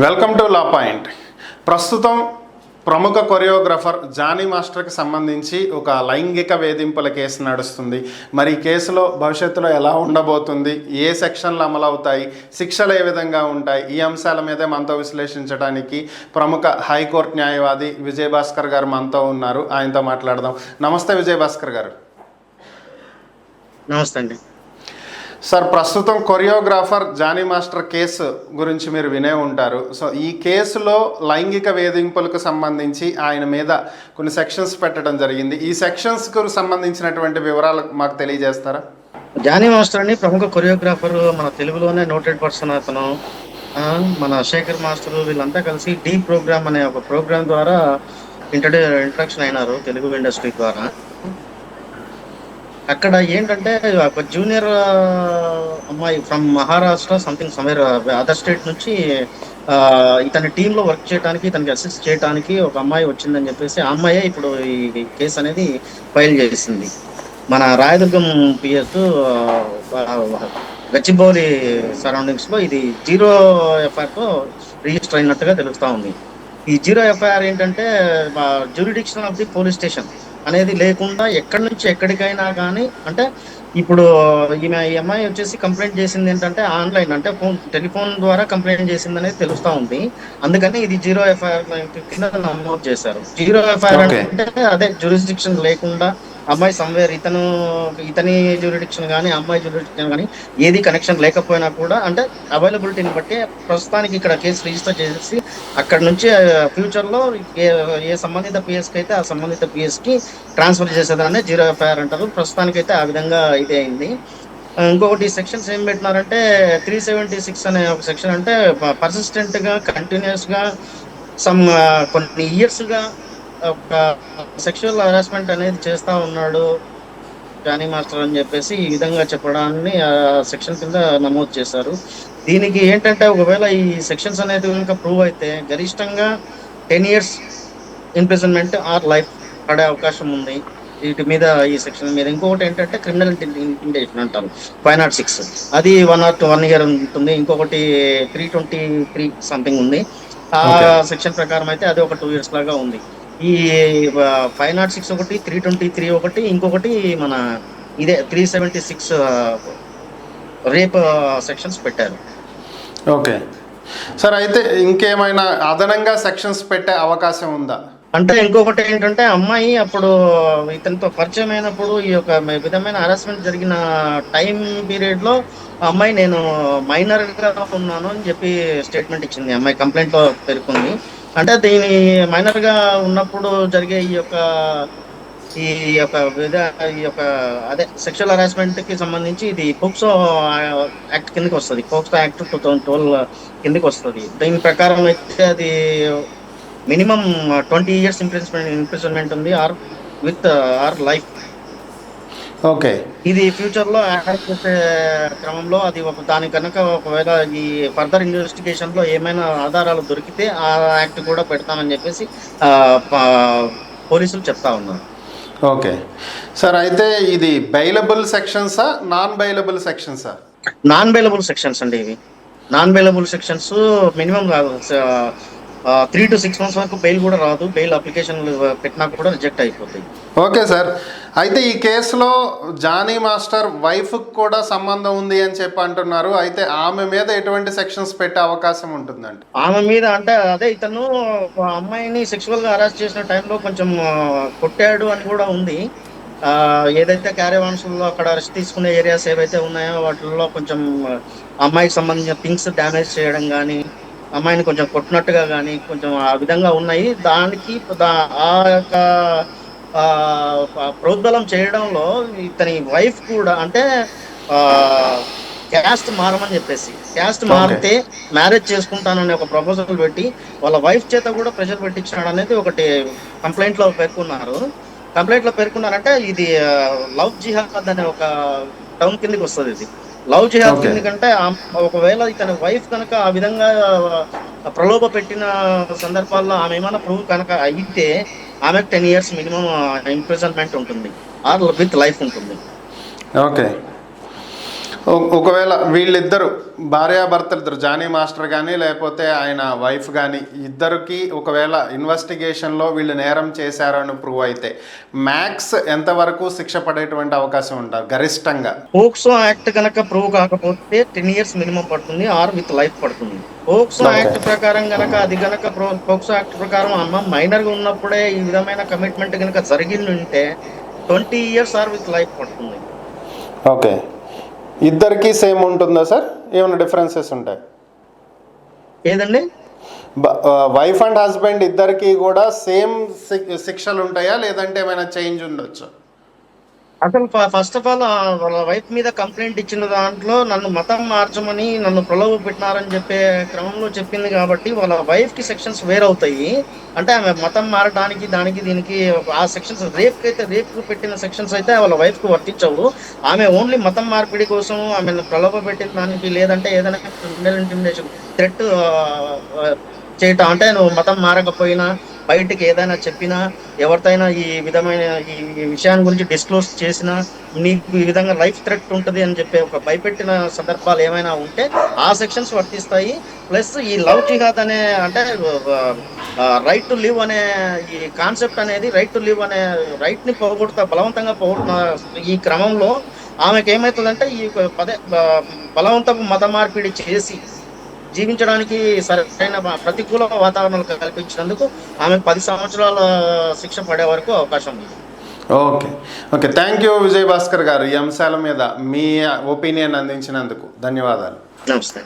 Welcome to law point. ప్రస్తుతం ప్రముఖ choreographer Johnny మాస్టర్కి సంబంధించి ఒక లైంగిక వేధింపుల కేసు నడుస్తుంది. మరి ఈ కేసులో భవిష్యత్తులో ఎలా ఉండబోతుంది, ఏ సెక్షన్లు అమలవుతాయి, శిక్షలు ఏ విధంగా ఉంటాయి, ఈ అంశాల మీదే మనతో విశ్లేషించడానికి ప్రముఖ హైకోర్టు న్యాయవాది విజయభాస్కర్ గారు మనతో ఉన్నారు. ఆయనతో మాట్లాడదాం. నమస్తే విజయభాస్కర్ గారు. నమస్తే అండి సార్, ప్రస్తుతం కొరియోగ్రాఫర్ జానీ మాస్టర్ కేసు గురించి మీరు వినే ఉంటారు. సో ఈ కేసులో లైంగిక వేధింపులకు సంబంధించి ఆయన మీద కొన్ని సెక్షన్స్ పెట్టడం జరిగింది. ఈ సెక్షన్స్కు సంబంధించినటువంటి వివరాలు మాకు తెలియజేస్తారా? జానీ మాస్టర్ అని ప్రముఖ కొరియోగ్రాఫర్, మన తెలుగులోనే నోటెడ్ పర్సన్. అతను మన శేఖర్ మాస్టర్ వీళ్ళంతా కలిసి డీ ప్రోగ్రామ్ అనే ఒక ప్రోగ్రామ్ ద్వారా ఇంట్రడక్షన్ అయినారు తెలుగు ఇండస్ట్రీ ద్వారా. అక్కడ ఏంటంటే ఒక జూనియర్ అమ్మాయి from Maharashtra something somewhere other state నుంచి ఇతని టీంలో వర్క్ చేయడానికి, ఇతనికి అసిస్ట్ చేయడానికి ఒక అమ్మాయి వచ్చిందని చెప్పేసి ఆ అమ్మాయే ఇప్పుడు ఈ కేసు అనేది ఫైల్ చేసింది. మన రాయదుర్గం పిఎస్ గచ్చిబౌలి సరౌండింగ్స్ లో ఇది 0 ఎఫ్ఐఆర్ తో రిజిస్టర్ అయినట్టుగా తెలుస్తా ఉంది. ఈ 0 ఎఫ్ఐఆర్ ఏంటంటే jurisdiction of the police station అనేది లేకుండా ఎక్కడి నుంచి ఎక్కడికైనా కానీ, అంటే ఇప్పుడు ఈ అమ్మాయి వచ్చేసి కంప్లైంట్ చేసింది ఏంటంటే ఆన్లైన్, అంటే టెలిఫోన్ ద్వారా కంప్లైంట్ చేసింది అనేది తెలుస్తా ఉంది. అందుకని ఇది 0 ఎఫ్ఐఆర్ కింద నమోదు చేశారు. 0 ఎఫ్ఐఆర్ అంటే అదే జ్యూరిడిక్షన్ లేకుండా అమ్మాయి సమ్వేర్ ఇతని జ్యూరిడిక్షన్ కానీ అమ్మాయి జ్యూరిడిక్షన్ కానీ ఏది కనెక్షన్ లేకపోయినా కూడా, అంటే అవైలబిలిటీని బట్టి ప్రస్తుతానికి ఇక్కడ కేసు రిజిస్టర్ చేసి అక్కడ నుంచి ఫ్యూచర్లో ఏ సంబంధిత పిఎస్కి అయితే ఆ సంబంధిత పిఎస్కి ట్రాన్స్ఫర్ చేసేదాన్ని 0 ఎఫ్ఐఆర్ అంటారు. ప్రస్తుతానికైతే ఆ విధంగా ఇదే అయింది. ఇంకొకటి సెక్షన్స్ ఏం పెట్టినారంటే 376 అనే ఒక సెక్షన్, అంటే పర్సిస్టెంట్గా కంటిన్యూస్గా కొన్ని ఇయర్స్గా ఒక సెక్షువల్ హరాస్మెంట్ అనేది చేస్తూ ఉన్నాడు జానీ మాస్టర్ అని చెప్పేసి ఈ విధంగా చెప్పడాన్ని సెక్షన్ కింద నమోదు చేశారు. దీనికి ఏంటంటే ఒకవేళ ఈ సెక్షన్స్ అనేది కనుక ప్రూవ్ అయితే గరిష్టంగా 10 years ఇంప్రిజన్మెంట్ ఆర్ లైఫ్ పడే అవకాశం ఉంది వీటి మీద, ఈ సెక్షన్ మీద. ఇంకొకటి ఏంటంటే క్రిమినల్ ఇంటిమిడేషన్ అంటారు 506, అది 1 year ఉంటుంది. ఇంకొకటి 323 సంథింగ్ ఉంది. ఆ సెక్షన్ ప్రకారం అయితే అది ఒక 2 years లాగా ఉంది. ఈ 506 ఒకటి, 323 ఒకటి, ఇంకొకటి మన ఇదే 376 రేప్ సెక్షన్స్ పెట్టారు. ఓకే సార్, అయితే ఇంకేమైనా అదనంగా సెక్షన్స్ పెట్టే అవకాశం ఉందా? అంటే ఇంకొకటి ఏంటంటే అమ్మాయి అప్పుడు ఇతనితో పరిచయం అయినప్పుడు ఈ యొక్క విధమైన హరాస్మెంట్ జరిగిన టైం పీరియడ్లో అమ్మాయి నేను మైనర్గా ఉన్నాను అని చెప్పి స్టేట్మెంట్ ఇచ్చింది. అమ్మాయి కంప్లైంట్లో పేర్కొంది. అంటే దీని మైనర్గా ఉన్నప్పుడు జరిగే ఈ యొక్క అదే సెక్షువల్ హరాస్మెంట్కి సంబంధించి ఇది పోక్సో యాక్ట్ కిందకి వస్తుంది. పోక్సో యాక్ట్ 2012 కిందకి వస్తుంది. దీని ప్రకారం అయితే అది మినిమం 20 years ఇంప్రిజన్మెంట్ ఉంది, ఆర్ లైఫ్. ఓకే, ఇది ఫ్యూచర్ లో యాడ్ చేసే క్రమంలో అది దాని కనుక ఒకవేళ ఈ ఫర్దర్ ఇన్వెస్టిగేషన్ లో ఏమైనా ఆధారాలు దొరికితే ఆ యాక్ట్ కూడా పెడతామని చెప్పేసి పోలీసులు చెప్తా ఉన్నారు. ఓకే సార్, అయితే ఇది బెయిలబుల్ సెక్షన్సా, నాన్ బెయిలబుల్ సెక్షన్సా? నాన్ బెయిలబుల్ సెక్షన్స్ అండి ఇవి. Non bailable sections minimum 3 to 6 months వరకు బెయిల్ కూడా రాదు. బెయిల్ అప్లికేషన్ పెట్టినా కూడా రిజెక్ట్ అయిపోతాయి. ఓకే సార్, అయితే ఈ కేసులో జానీ మాస్టర్ వైఫ్కి కూడా సంబంధం ఉంది అని చెప్పి అంటున్నారు. అయితే ఆమె మీద ఎటువంటి సెక్షన్స్ పెట్టే అవకాశం ఉంటుందండి? ఆమె మీద అంటే అదే ఇతను అమ్మాయిని సెక్షువల్గా హరాస్ చేసిన టైంలో కొంచెం కొట్టాడు అని కూడా ఉంది. ఏదైతే క్యారవాన్స్లో అక్కడ రెస్ట్ తీసుకునే ఏరియాస్ ఏవైతే ఉన్నాయో వాటిల్లో కొంచెం అమ్మాయికి సంబంధించిన థింగ్స్ డ్యామేజ్ చేయడం కానీ, అమ్మాయిని కొంచెం కొట్టినట్టుగా కానీ కొంచెం ఆ విధంగా ఉన్నాయి. దానికి ఆ యొక్క ప్రోద్బలం చేయడంలో ఇతని వైఫ్ కూడా, అంటే క్యాస్ట్ మారమని చెప్పేసి, క్యాస్ట్ మారితే మ్యారేజ్ చేసుకుంటానని ఒక ప్రపోజల్ పెట్టి వాళ్ళ వైఫ్ చేత కూడా ప్రెషర్ పెట్టించినాడు అనేది ఒకటి కంప్లైంట్లో పేర్కొన్నారంటే ఇది లవ్ జిహాద్ అనే ఒక టర్మ్ కిందకి వస్తుంది. ఇది లవ్ జిహాద్ కిందకంటే ఒకవేళ ఇతని వైఫ్ కనుక ఆ విధంగా ప్రలోభ పెట్టిన సందర్భాల్లో ఆమె ఏమైనా ప్రూవ్ కనుక అయితే ఆమెకు 10 years మినిమం ఇంప్రిజన్మెంట్ ఉంటుంది, ఆర్ విత్ లైఫ్ ఉంటుంది. ఓకే ఒకవేళ వీళ్ళిద్దరు భార్యాభర్తలు ఇద్దరు, జానీ మాస్టర్ కానీ లేకపోతే ఆయన వైఫ్ కానీ, ఇద్దరికి ఒకవేళ ఇన్వెస్టిగేషన్లో వీళ్ళు నేరం చేశారని ప్రూవ్ అయితే మ్యాక్స్ ఎంతవరకు శిక్ష పడేటువంటి అవకాశం ఉంటారు గరిష్టంగా? పోక్సో యాక్ట్ కనుక ప్రూవ్ కాకపోతే 10 years మినిమం పడుతుంది, ఆర్ విత్ లైఫ్ పడుతుంది. పోక్సో యాక్ట్ ప్రకారం గనక అది గనక పోక్సో యాక్ట్ ప్రకారం అమ్మ మైనర్ గా ఉన్నప్పుడే ఈ విధమైన కమిట్మెంట్ కనుక జరిగింది ఉంటే 20 years ఆర్ విత్ లైఫ్ పడుతుంది. ఓకే, ఇద్దరికి సేమ్ ఉంటుందా సార్? ఏమైనా డిఫరెన్సెస్ ఉంటాయి? ఏదండి? వైఫ్ అండ్ హస్బెండ్ ఇద్దరికి కూడా సేమ్ శిక్షలు ఉంటాయా, లేదంటే ఏమైనా చేంజ్ ఉండొచ్చు? అసలు ఫస్ట్ ఆఫ్ ఆల్ వాళ్ళ వైఫ్ మీద కంప్లైంట్ ఇచ్చిన దాంట్లో నన్ను మతం మార్చమని నన్ను ప్రలోభ పెట్టినారని చెప్పే క్రమంలో చెప్పింది కాబట్టి వాళ్ళ వైఫ్ కి సెక్షన్స్ వేరవుతాయి. అంటే ఆమె మతం మారడానికి దానికి దీనికి ఆ సెక్షన్స్ రేప్ పెట్టిన సెక్షన్స్ అయితే వాళ్ళ వైఫ్ కు వర్తించవు. ఆమె ఓన్లీ మతం మార్పిడి కోసం ఆమెను ప్రలోభ పెట్టిన దానికి, లేదంటే ఏదైనా క్రిమినల్ ఇంటిమిడేషన్ థ్రెట్ చేయటం, అంటే నువ్వు మతం మారకపోయినా బయటికి ఏదైనా చెప్పినా, ఎవరితోనైనా ఈ విధమైన ఈ విషయాన్ని గురించి డిస్క్లోజ్ చేసినా నీకు ఈ విధంగా లైఫ్ థ్రెట్ ఉంటుంది అని చెప్పి ఒక భయపెట్టిన సందర్భాలు ఏమైనా ఉంటే ఆ సెక్షన్స్ వర్తిస్తాయి. ప్లస్ ఈ లవ్ జిహాద్ అనే, అంటే రైట్ టు లివ్ అనే ఈ కాన్సెప్ట్ అనేది, రైట్ టు లివ్ అనే రైట్ ని బలవంతంగా పోగొడుతున్న ఈ క్రమంలో ఆమెకి ఏమవుతుందంటే ఈ బలవంతపు మత మార్పిడి చేసి జీవించడానికి సరైన ప్రతికూల వాతావరణాలు కల్పించినందుకు ఆమెకు 10 సంవత్సరాల శిక్ష పడే వరకు అవకాశం ఉంది. Okay okay, thank you Vijay Bhaskar గారు, ఈ అంశాల మీద మీ ఒపీనియన్ అందించినందుకు ధన్యవాదాలు. నమస్తే.